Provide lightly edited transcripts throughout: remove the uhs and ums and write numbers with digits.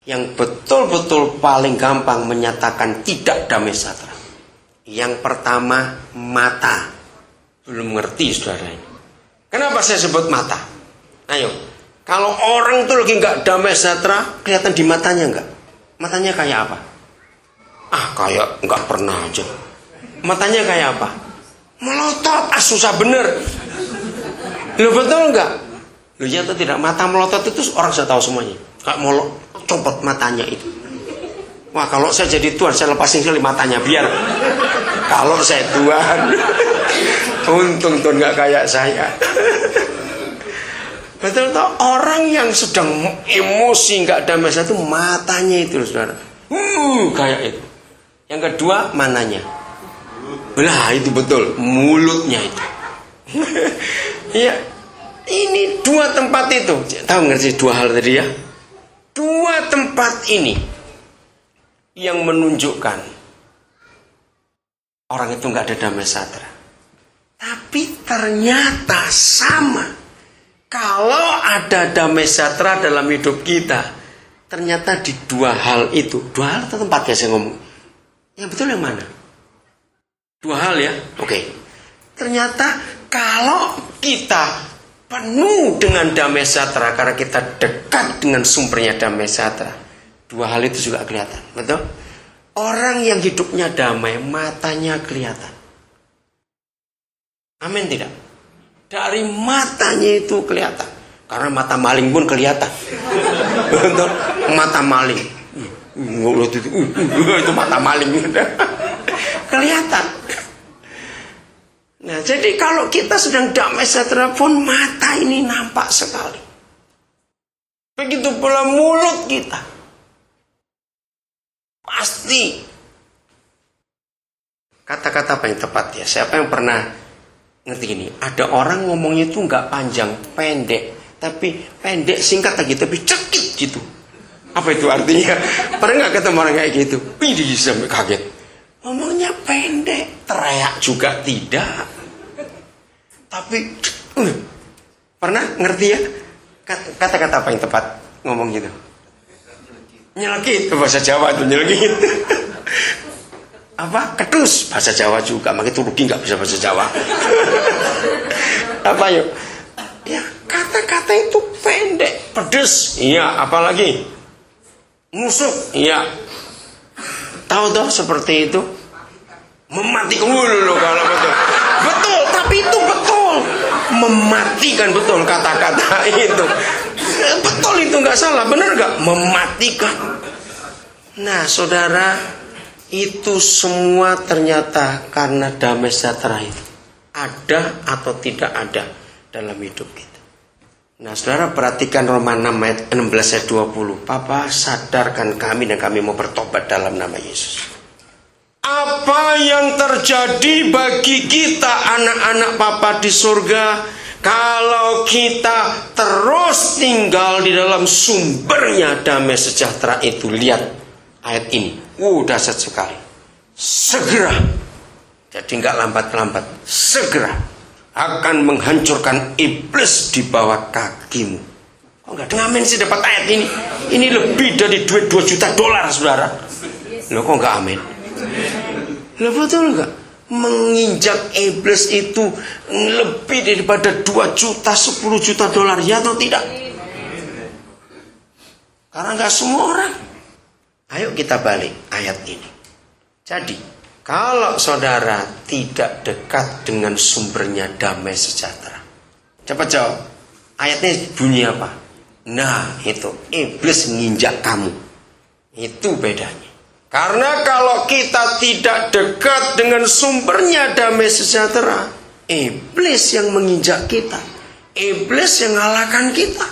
yang betul-betul paling gampang menyatakan tidak damai sejahtera. Yang pertama, mata. Belum ngerti saudara ini. Kenapa saya sebut mata? Ayo, kalau orang tuh lagi nggak damai sejahtera, kelihatan di matanya nggak? Matanya kayak apa? Kayak nggak pernah aja. Matanya kayak apa? Melotot, susah bener. Lo betul nggak? Lo ya atau tidak? Mata melotot itu orang sudah tahu semuanya. Kayak mau copot matanya itu. Wah, kalau saya jadi Tuhan, saya lepasin sekali matanya biar. Kalau saya Tuhan, untung Tuhan nggak kayak saya. Betul toh? Orang yang sedang emosi nggak damai itu matanya itu, saudara. Kayak itu. Yang kedua, mananya. Lah itu betul, mulutnya itu. Ya, ini dua tempat itu. Tahu nggak sih dua hal tadi ya? Dua tempat ini yang menunjukkan orang itu nggak ada damai sejahtera. Tapi ternyata sama. Kalau ada damai sejahtera dalam hidup kita, ternyata di dua hal itu, dua hal atau tempat ya saya ngomong. Yang betul yang mana? Dua hal ya, oke. Ternyata kalau kita penuh dengan damai sejahtera karena kita dekat dengan sumbernya damai sejahtera, dua hal itu juga kelihatan, betul? Orang yang hidupnya damai, matanya kelihatan. Amin tidak? Dari matanya itu kelihatan. Karena mata maling pun kelihatan. Betul? Mata maling. Itu mata maling. Kelihatan. Nah, jadi kalau kita sedang damai sejahtera pun mata ini nampak sekali. Begitu pula mulut kita. Pasti. Kata-kata apa yang tepat ya? Siapa yang pernah ngerti gini? Ada orang ngomongnya itu nggak panjang, pendek. Tapi pendek, singkat lagi, tapi cekit gitu. Apa itu artinya? Pernah nggak ketemu orang kayak gitu? Wih, sampai kaget. Ngomongnya pendek, teriak juga tidak. Tapi pernah ngerti ya? Kata-kata apa yang tepat ngomong gitu? Nyelekit, bahasa Jawa tuh nyelekit. Apa? Kedus, bahasa Jawa juga. Makanya itu rugi nggak bisa bahasa Jawa. Apa yuk? Ya kata-kata itu pendek, pedes. Iya, apalagi? Nusuk. Iya. Tahu toh seperti itu? Mematikan dulu kalau betul. Betul, tapi itu betul. Mematikan betul kata-kata itu. Betul itu nggak salah, benar nggak? Mematikan. Nah, saudara, itu semua ternyata karena damai sejahtera itu ada atau tidak ada dalam hidup kita. Nah, saudara perhatikan Roma 6 ayat 16 ayat 20. Papa, sadarkan kami dan kami mau bertobat dalam nama Yesus. Apa yang terjadi bagi kita anak-anak Papa di surga kalau kita terus tinggal di dalam sumbernya damai sejahtera itu? Lihat ayat ini, dahsyat sekali. Segera, jadi nggak lambat-lambat, segera akan menghancurkan iblis di bawah kakimu. Kok nggak ngamen sih dapat ayat ini? Ini lebih dari duit $2 juta, saudara. Loh kok nggak amin? Loh betul nggak? Menginjak iblis itu lebih daripada 2 juta, $10 juta, ya atau tidak? Karena nggak semua orang. Ayo kita balik ayat ini. Jadi, kalau saudara tidak dekat dengan sumbernya damai sejahtera, cepat jawab. Ayatnya bunyi apa? Nah, itu iblis nginjak kamu. Itu bedanya. Karena kalau kita tidak dekat dengan sumbernya damai sejahtera, iblis yang menginjak kita, iblis yang ngalahkan kita.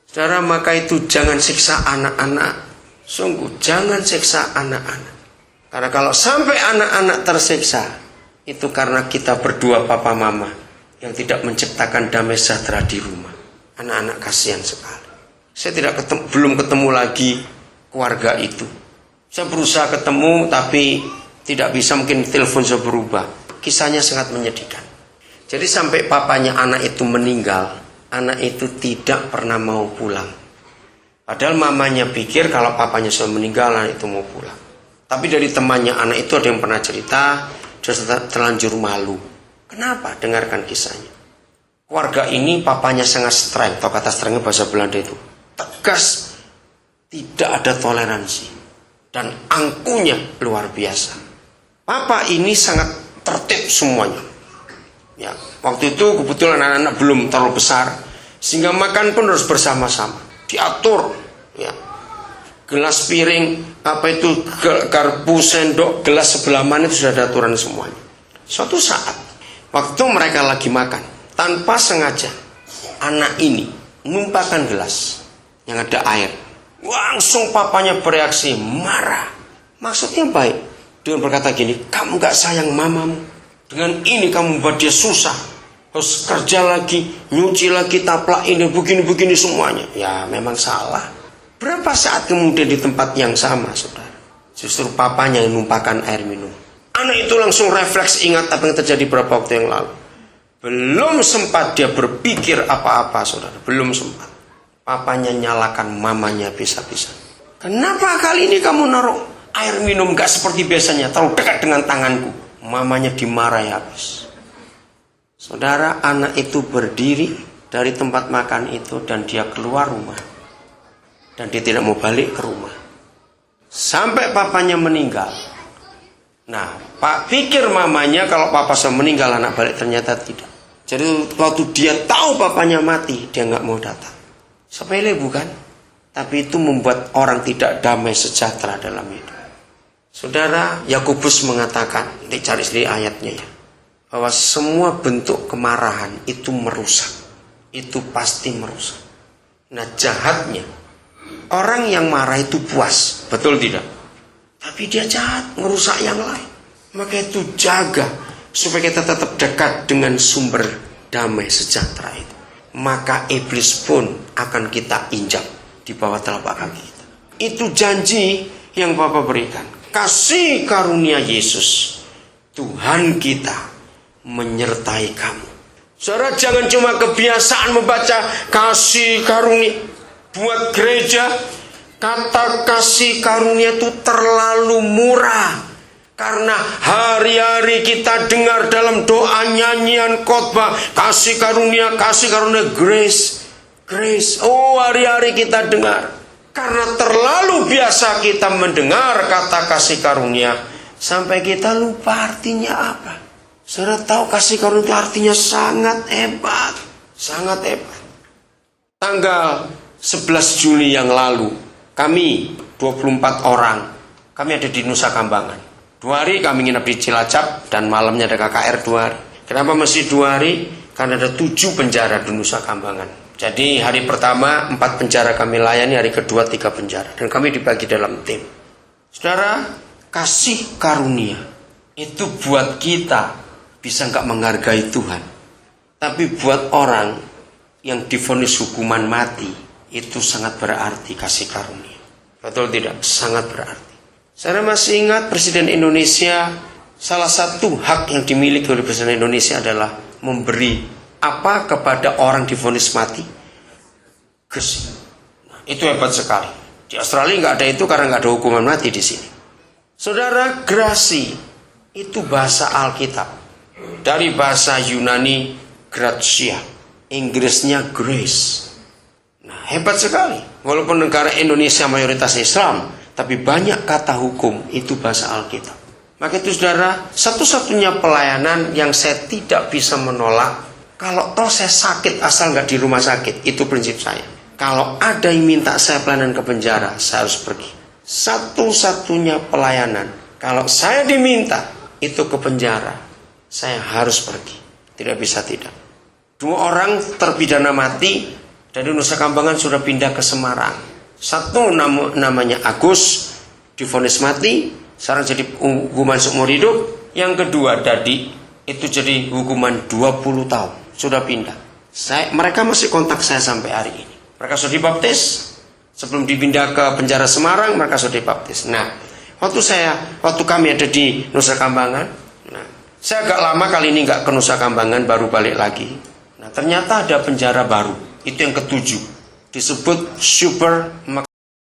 Saudara, maka itu jangan siksa anak-anak. Sungguh jangan siksa anak-anak. Karena kalau sampai anak-anak tersiksa, itu karena kita berdua papa mama yang tidak menciptakan damai sejahtera di rumah. Anak-anak kasihan sekali. Saya belum ketemu lagi keluarga itu. Saya berusaha ketemu tapi tidak bisa, mungkin telepon saya berubah. Kisahnya sangat menyedihkan. Jadi sampai papanya anak itu meninggal, anak itu tidak pernah mau pulang. Padahal mamanya pikir kalau papanya sudah meninggal, anak itu mau pulang. Tapi dari temannya anak itu ada yang pernah cerita, dia terlanjur malu. Kenapa? Dengarkan kisahnya. Keluarga ini papanya sangat streng, atau kata strengnya bahasa Belanda itu tegas, tidak ada toleransi, dan angkuhnya luar biasa. Papa ini sangat tertib semuanya. Ya, waktu itu kebetulan anak-anak belum terlalu besar, sehingga makan pun harus bersama-sama, diatur. Ya, gelas piring, garpu, sendok, gelas sebelah mana itu sudah ada aturan semuanya. Suatu saat, waktu mereka lagi makan, tanpa sengaja anak ini menumpahkan gelas yang ada air. Langsung papanya bereaksi marah. Maksudnya baik, dengan berkata gini, kamu gak sayang mamamu, dengan ini kamu membuat dia susah, harus kerja lagi, nyuci lagi, taplak ini, begini-begini semuanya. Ya memang salah. Berapa saat kemudian di tempat yang sama, saudara, justru papanya yang numpahkan air minum. Anak itu langsung refleks ingat apa yang terjadi beberapa waktu yang lalu. Belum sempat dia berpikir apa-apa, saudara, belum sempat. Papanya nyalakan mamanya bisa-bisa. Kenapa kali ini kamu naruh air minum gak seperti biasanya, terlalu dekat dengan tanganku? Mamanya dimarahi habis. Saudara, anak itu berdiri dari tempat makan itu dan dia keluar rumah. Dan dia tidak mau balik ke rumah sampai papanya meninggal. Nah, Pak pikir mamanya kalau papa sudah meninggal anak balik, ternyata tidak. Jadi waktu dia tahu papanya mati, dia nggak mau datang. Sepele bukan? Tapi itu membuat orang tidak damai sejahtera dalam hidup. Saudara, Yakobus mengatakan, dicari sendiri ayatnya ya, bahwa semua bentuk kemarahan itu merusak. Itu pasti merusak. Nah, jahatnya, orang yang marah itu puas, betul tidak? Tapi dia jahat, merusak yang lain. Maka itu jaga supaya kita tetap dekat dengan sumber damai sejahtera itu. Maka iblis pun akan kita injak di bawah telapak kaki kita. Itu janji yang Bapa berikan. Kasih karunia Yesus, Tuhan kita menyertai kamu. Saudara, jangan cuma kebiasaan membaca kasih karunia. Buat gereja, kata kasih karunia itu terlalu murah. Karena hari-hari kita dengar dalam doa, nyanyian, khotbah, kasih karunia, grace, grace. Oh, hari-hari kita dengar. Karena terlalu biasa kita mendengar kata kasih karunia, sampai kita lupa artinya apa. Saudara tahu kasih karunia itu artinya sangat hebat. Sangat hebat. Tanggal 11 Juli yang lalu, kami 24 orang, kami ada di Nusa Kambangan. 2 hari kami nginap di Cilacap dan malamnya ada KKR 2 hari. Kenapa masih 2 hari? Karena ada 7 penjara di Nusa Kambangan. Jadi hari pertama 4 penjara kami layani, hari kedua 3 penjara. Dan kami dibagi dalam tim. Saudara, kasih karunia itu buat kita bisa gak menghargai Tuhan. Tapi buat orang yang divonis hukuman mati, itu sangat berarti kasih karunia. Betul tidak? Sangat berarti. Saya masih ingat Presiden Indonesia, salah satu hak yang dimiliki oleh Presiden Indonesia adalah memberi apa kepada orang divonis mati? Kasih. Nah, itu hebat sekali. Di Australia nggak ada itu karena nggak ada hukuman mati di sini. Saudara, grasi itu bahasa Alkitab. Dari bahasa Yunani gratia, Inggrisnya grace. Nah, hebat sekali. Walaupun negara Indonesia mayoritas Islam, tapi banyak kata hukum itu bahasa Alkitab. Maka itu saudara, satu-satunya pelayanan yang saya tidak bisa menolak. Kalau toh saya sakit asal nggak di rumah sakit, itu prinsip saya. Kalau ada yang minta saya pelayanan ke penjara, saya harus pergi. Satu-satunya pelayanan, kalau saya diminta itu ke penjara, saya harus pergi. Tidak bisa tidak. 2 orang terpidana mati dari Nusa Kambangan sudah pindah ke Semarang. Satu namanya Agus, divonis mati, sekarang jadi hukuman seumur hidup. Yang kedua Dadi, itu jadi hukuman 20 tahun. Sudah pindah. Mereka masih kontak saya sampai hari ini. Mereka sudah dibaptis. Sebelum dipindah ke penjara Semarang, mereka sudah dibaptis. Nah, waktu kami ada di Nusa Kambangan, nah, saya agak lama kali ini nggak ke Nusa Kambangan, baru balik lagi. Nah, ternyata ada penjara baru. Itu yang ke-7. disebut super